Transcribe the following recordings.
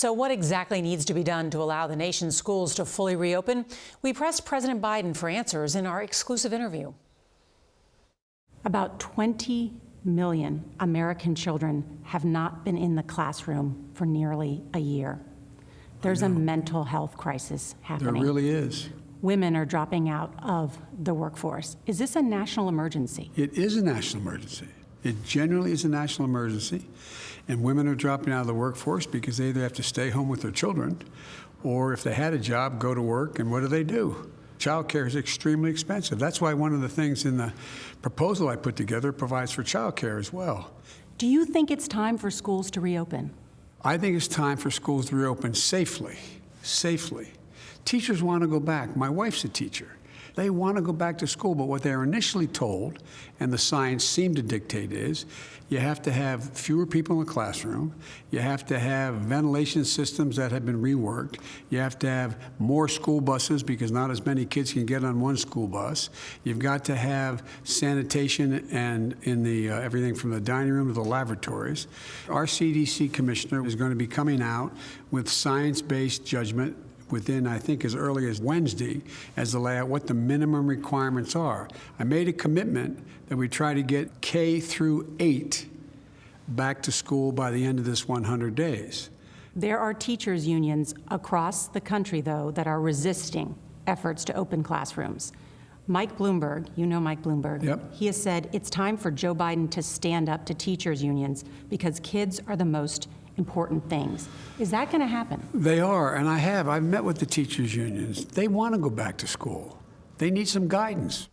So what exactly needs to be done to allow the nation's schools to fully reopen? We pressed President Biden for answers in our exclusive interview. About 20 million American children have not been in the classroom for nearly a year. There's a mental health crisis happening. There really is. Women are dropping out of the workforce. Is this a national emergency? It is a national emergency. It generally is a national emergency. And women are dropping out of the workforce because they either have to stay home with their children, or if they had a job, go to work, and what do? Child care is extremely expensive. That's why one of the things in the proposal I put together provides for child care as well. Do you think it's time for schools to reopen? I think it's time for schools to reopen safely. Teachers want to go back. My wife's a teacher. They want to go back to school, but what they were initially told, and the science seemed to dictate, is you have to have fewer people in the classroom, you have to have ventilation systems that have been reworked, you have to have more school buses because not as many kids can get on one school bus, you've got to have sanitation and in the everything from the dining room to the lavatories. Our CDC commissioner is going to be coming out with science-based judgment within, I think, as early as Wednesday, as to lay out what the minimum requirements are. I made a commitment that we try to get K through 8 back to school by the end of this 100 days. There are teachers' unions across the country, though, that are resisting efforts to open classrooms. Mike Bloomberg, you know Mike Bloomberg, Yep. He has said it's time for Joe Biden to stand up to teachers' unions because kids are the most important things. Is that going to happen? They are, and I've met with the teachers' unions. They want to go back to school. They need some guidance.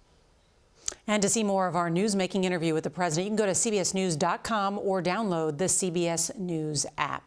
And to see more of our news-making interview with the president, you can go to cbsnews.com or download the CBS News app.